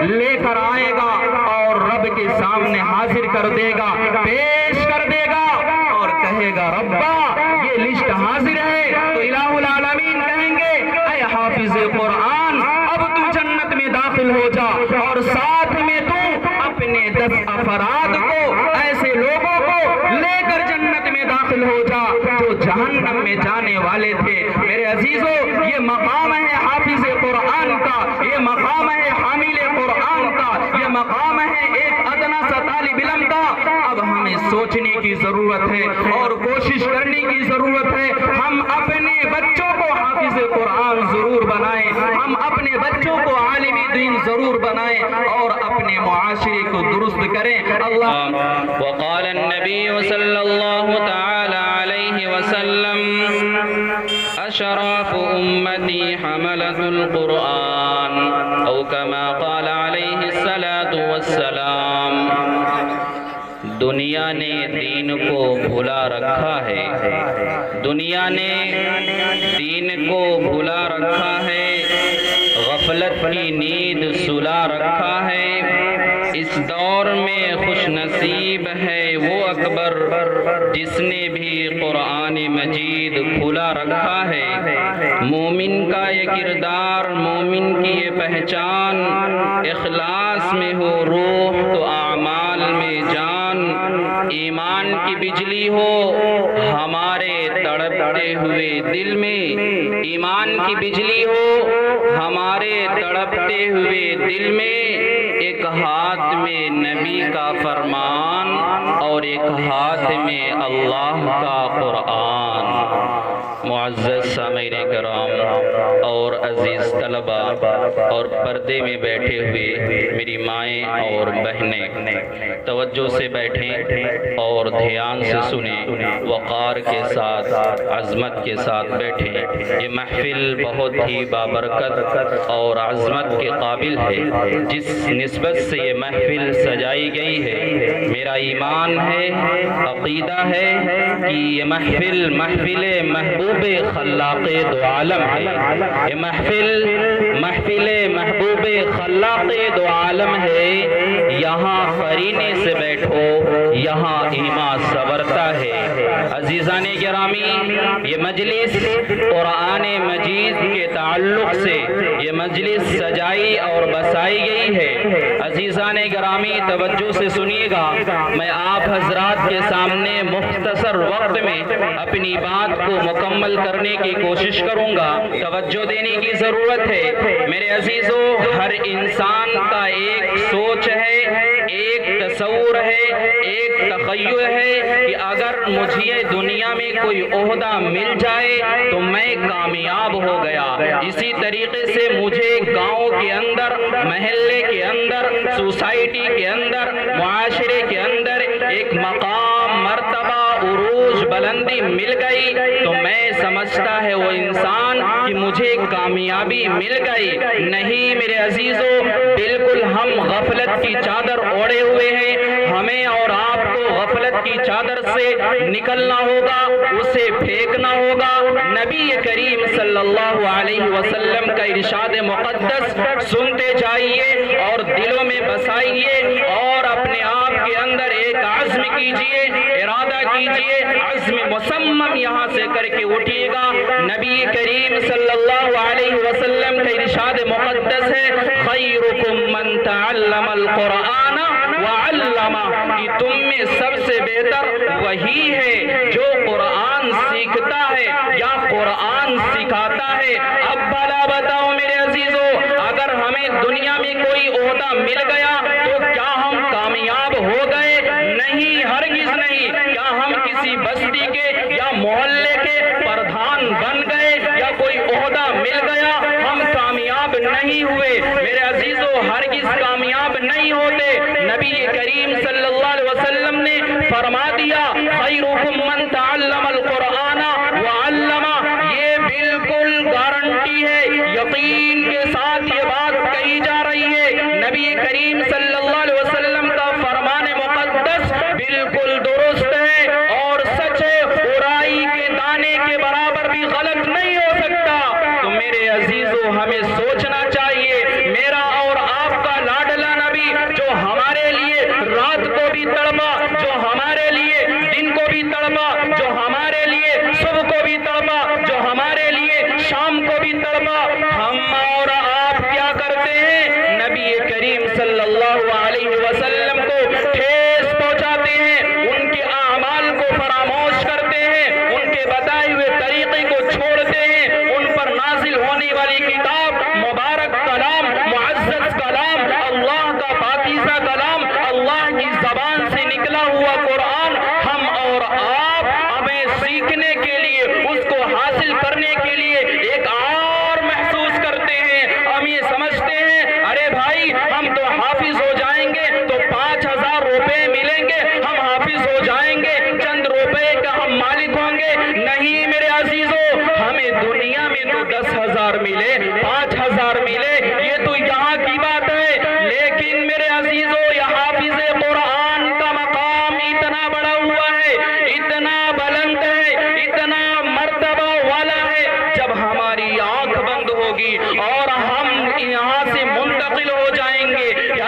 لے کر آئے گا اور رب کے سامنے حاضر کر دے گا، پیش کر دے گا اور کہے گا ربا یہ لسٹ حاضر ہے، تو الہ العالمین کہیں گے اے حافظ قرآن اب تو جنت میں داخل ہو جا، اور ساتھ میں تو اپنے 10 افراد کو، ایسے لوگوں کو لے کر جنت میں داخل ہو جا جو جہنم میں جانے والے تھے۔ میرے عزیزو، یہ مقام ہے حافظ قرآن کا، یہ مقام ہے حامل قرآن کا، یہ مقام ہے ایک ادنا سا طالب علم کا۔ اب ہمیں سوچنے کی ضرورت ہے اور کوشش کرنے کی ضرورت ہے، ہم اپنے بچوں کو حافظ قرآن ضرور بنائیں، ہم اپنے بچوں کو عالم دین ضرور بنائیں اور اپنے معاشرے کو درست کریں۔ اللہ وقال النبی صلی اللہ تعالی علیہ وسلم اشراف امتی حملۃ القرآن او کما قال علیہ الصلاة والسلام۔ دنیا نے دین کو بھلا رکھا ہے، دنیا نے دین کو بھلا رکھا ہے، غفلت کی نیند سلا رکھا ہے۔ اس دور میں خوش نصیب ہے وہ اکبر جس نے بھی قرآن مجید کھلا رکھا ہے۔ مومن کا یہ کردار، مومن کی یہ پہچان، اخلاص میں ہو روح تو اعمال میں جان، ایمان کی بجلی ہو ہمارے تڑپتے ہوئے دل میں، ایمان کی بجلی ہو ہمارے تڑپتے ہوئے دل میں، ایک ہاتھ میں نبی کا فرمان اور ایک ہاتھ میں اللہ کا قرآن۔ معزز سامعین کرام اور عزیز طلبہ اور پردے میں بیٹھے ہوئے میری مائیں اور بہنیں، توجہ سے بیٹھیں اور دھیان سے سنیں، وقار کے ساتھ، عظمت کے ساتھ بیٹھیں۔ یہ محفل بہت ہی بابرکت اور عظمت کے قابل ہے۔ جس نسبت سے یہ محفل سجائی گئی ہے، میرا ایمان ہے، عقیدہ ہے کہ یہ محفل محبوب خلاق دو عالم ہے، یہ محفل محبوب خلاق دو عالم ہے۔ یہاں قرینے سے بیٹھو، یہاں ایمان سورتا ہے۔ عزیزان گرامی، یہ مجلس قرآن مجید کے تعلق سے یہ مجلس سجائی اور بسائی گئی ہے۔ عزیزان گرامی توجہ سے سنیے گا، میں آپ حضرات کے سامنے مختصر وقت میں اپنی بات کو مکمل کرنے کی کوشش کروں گا، توجہ دینے کی ضرورت ہے۔ میرے عزیزو، ہر انسان کا ایک سوچ ہے، ایک تصور ہے، ایک تخیل ہے کہ اگر مجھے دنیا میں کوئی عہدہ مل جائے تو میں کامیاب ہو گیا۔ اسی طریقے سے مجھے گاؤں کے اندر، محلے کے اندر، سوسائٹی کے اندر، معاشرے کے اندر ایک مقام، مرتبہ، عروج، بلندی مل گئی تو میں سمجھتا ہے وہ انسان کہ مجھے کامیابی مل گئی۔ نہیں میرے عزیزو، بالکل ہم غفلت کی چادر اوڑے ہوئے ہیں۔ ہمیں اور آپ کو غفلت کی چادر سے نکلنا ہوگا، اسے پھینکنا ہوگا۔ نبی کریم صلی اللہ علیہ وسلم کا ارشاد مقدس سنتے جائیے اور دلوں میں بسائیے اور اپنے آپ کے اندر ایک عزم کیجئے، ارادہ کیجئے، عزم مصمم یہاں سے کر کے اٹھیے گا۔ نبی کریم صلی اللہ علیہ وسلم کا ارشاد مقدس ہے، خیرکم من تعلم القرآن وعلمہ، کہ تم میں سب سے بہتر وہی ہے جو قرآن سیکھتا ہے یا قرآن سکھاتا ہے۔ اب بھلا بتاؤ میرے عزیزو، اگر ہمیں دنیا میں کوئی عہدہ مل گیا تو کیا ہم کامیاب ہو گئے؟ نہیں، ہرگز نہیں۔ کیا ہم کسی بستی کے یا محلے کے پردھان بن گئے یا کوئی عہدہ مل گیا؟ ہم کامیاب نہیں ہوئے میرے عزیزو، ہرگز کامیاب نہیں ہوتے۔ نبی کریم صلی اللہ علیہ وسلم نے فرما دیا، خیرکم من تعلم القرآن وعلمہ۔ یہ بالکل گارنٹی ہے، یقین کے ساتھ یہ بات کہی جا رہی ہے۔ نبی کریم صلی اللہ علیہ وسلم کا فرمان مقدس بالکل درست ہے اور سچ ہے، برائی کے دانے کے برابر بھی غلط نہیں ہو سکتا۔ تو میرے عزیزو، ہمیں سوچنا چاہیے، میرا اور آپ کا لاڈلا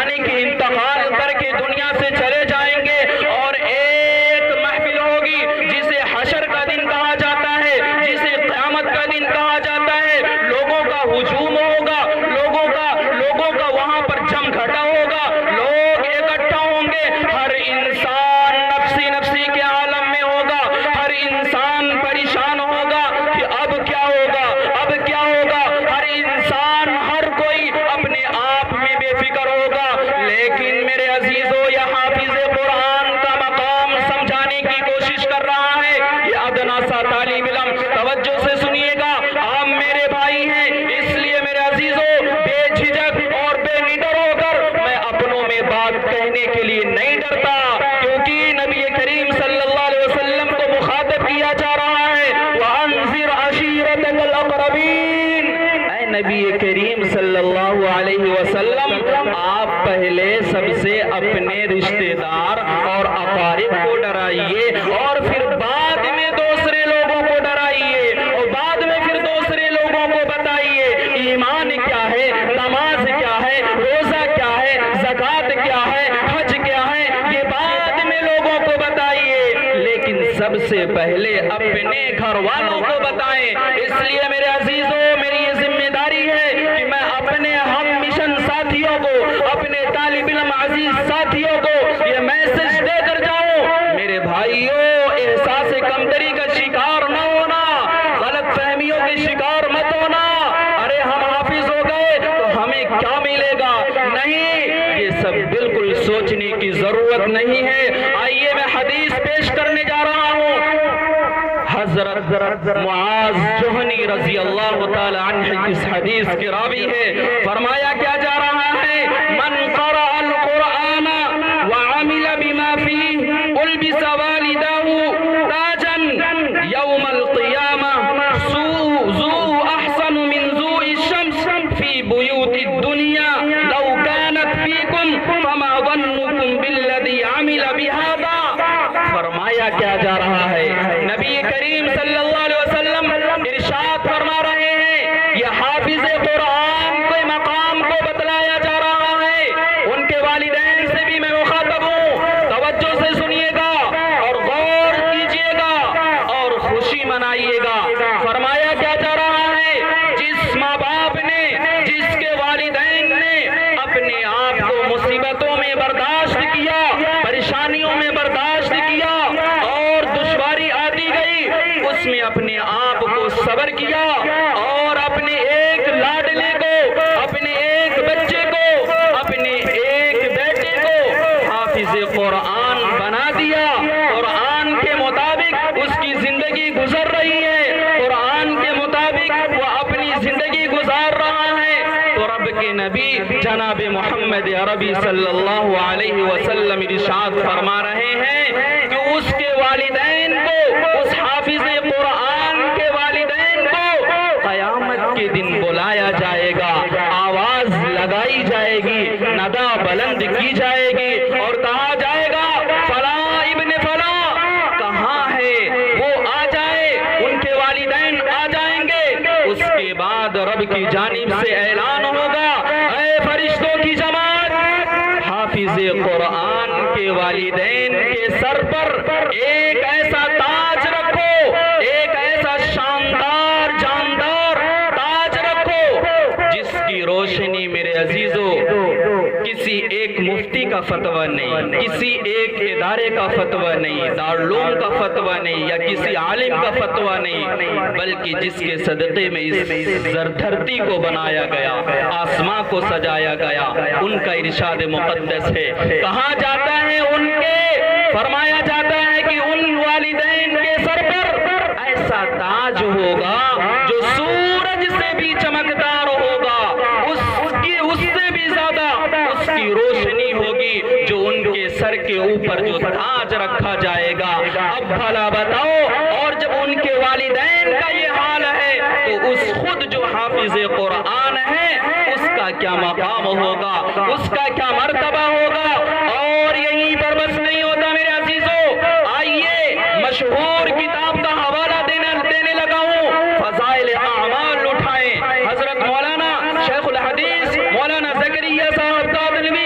یعنی کہ انتقال کر کے دنیا سے چلے جائیں گے، اور ایک محفل ہوگی جسے حشر کا دن کہا جاتا ہے، جسے قیامت کا دن کہا جاتا ہے۔ لوگوں کا ہجوم ہوگا، لوگوں کا وہاں پر جم گھٹا ہوگا، لوگ اکٹھا ہوں گے، ہر انسان نفسی نفسی کے عالم میں ہوگا، ہر انسان پریشان ہوگا کہ اب کیا ہوگا، اب کیا ہوگا۔ ہر انسان، ہر کوئی اپنے آپ میں بے فکر ہوگا۔ لیکن میرے عزیزو، یہ حافظ قرآن کا مقام سمجھانے کی کوشش کر رہا ہے۔ یہ ادنا سا طالب علم توجہ سے سنیے گا، آپ میرے بھائی ہیں، اس لیے میرے عزیزو بے جھجک اور بے نڈر ہو کر میں اپنوں میں بات کہنے کے لیے نہیں ڈرتا، کیونکہ نبی کریم صلی اللہ علیہ وسلم کو مخاطب کیا جا رہا ہے، وَأَنذِرْ عَشِيرَتَكَ الْأَقْرَبِينَ۔ اے نبی کریم صلی اللہ علیہ وسلم، آپ پہلے سب سے اپنے رشتہ دار اور اقارب کو ڈرائیے، اور پھر بعد میں دوسرے لوگوں کو ڈرائیے، اور بعد میں پھر دوسرے لوگوں کو بتائیے ایمان کیا ہے، نماز کیا ہے، روزہ کیا ہے، زکوٰۃ کیا ہے، حج کیا ہے، یہ بعد میں لوگوں کو بتائیے، لیکن سب سے پہلے اپنے گھر والوں کو بتائیں۔ اس لیے میرے عزیزوں، میری یہ ذمہ داری ہے کہ میں اپنے ہم مشن ساتھیوں کو، اپنے طالب علم عزیز ساتھیوں کو یہ میسج دے کر جاؤں، میرے بھائیوں، احساس کمتری کا شکار نہ ہونا، غلط فہمیوں کے شکار مت ہونا۔ ارے ہم حافظ ہو گئے تو ہمیں کیا ملے گا؟ نہیں، یہ سب بالکل سوچنے کی ضرورت نہیں ہے۔ آئیے میں حدیث پیش کرنے جا رہا ہوں۔ حضرت معاذ جوہنی رضی اللہ تعالی عنہ اس حدیث کے راوی ہے، فرمایا کیا جا رہا ہے، من قرأ القرآن وعمل بما فيه البس والداه تاجا يوم القيامة ذو احسن من ذو الشمس في بيوت الدنيا لو كانت فيكم فما ظنكم بالذي عمل بهذا۔ فرمایا کیا جا رہا ہے، نبی کریم صلی اللہ علیہ وسلم ارشاد فرما رہے ہیں، یہ حافظ قرآن کے مقام کو بتلایا جا رہا ہے۔ ان کے والدین سے بھی میں مخاطب ہوں، توجہ سے سنیے گا اور غور کیجئے گا اور خوشی منائیے گا۔ فرمایا کیا جا رہا ہے، جس ماں باپ نے، جس کے والدین نے اپنے آپ کو مصیبتوں میں برداشت کیا، پریشانیوں میں برداشت کیا، اور دشواری آتی گئی، اس میں اپنے آپ کو صبر کیا، اور اپنے ایک لاڈلے کو، اپنے ایک بچے کو، اپنے ایک بیٹے کو حافظ قرآن بنا دیا، قرآن کے مطابق اس کی زندگی گزر رہی ہے، قرآن کے مطابق وہ اپنی زندگی گزار رہا ہے، تو رب کے نبی جناب محمد عربی صلی اللہ علیہ وسلم ارشاد فرما رہے ہیں کہ اس کے والدین کو، اس حافظ قرآن کے والدین کو قیامت کے دن بلایا جائے گا، آواز لگائی جائے گی، ندا بلند کی جائے گی، اور کہا جائے گا فلاں ابن فلاں کہاں ہے، وہ آ جائے، ان کے والدین آ جائیں گے۔ اس کے بعد رب کی جانب سے اعلان ہوگا، اے فرشتوں کی جماعت، حافظ قرآن کے والدین کے سر پر ایک ایسا تاج رکھو، ایک ایسا شاندار جاندار تاج رکھو جس کی روشنی میرے عزیزو کسی ایک مفتی کا فتویٰ نہیں، کسی ایک ادارے کا فتویٰ نہیں، دارالعلوم کا فتویٰ نہیں، یا کسی عالم کا فتویٰ نہیں، بلکہ جس کے صدقے میں اس دھرتی کو بنایا گیا، آسمان کو سجایا گیا، ان کا ارشاد مقدس ہے۔ کہا جاتا ہے ان کے، فرمایا جاتا ہے کہ ان والدین کے سر پر ایسا تاج ہوگا جو سورج سے بھی چمکدار ہوگا، اس سے بھی زیادہ اس کی روشنی ہوگی جو ان کے سر کے اوپر جو تاج رکھا جائے گا۔ اب بھلا بتاؤ، اور جب ان کے والدین کا یہ حال ہے تو اس خود جو حافظ قرآن ہے اس کا کیا مقام ہوگا، اس کا کیا مرتبہ ہوگا۔ اور یہیں پر بس نہیں ہوتا میرے عزیزو، آئیے مشہور کتاب کا حوالہ دینے لگا ہوں، فضائل اعمال اٹھائیں، حضرت مولانا شیخ الحدیث مولانا زکریا صاحب کاظمی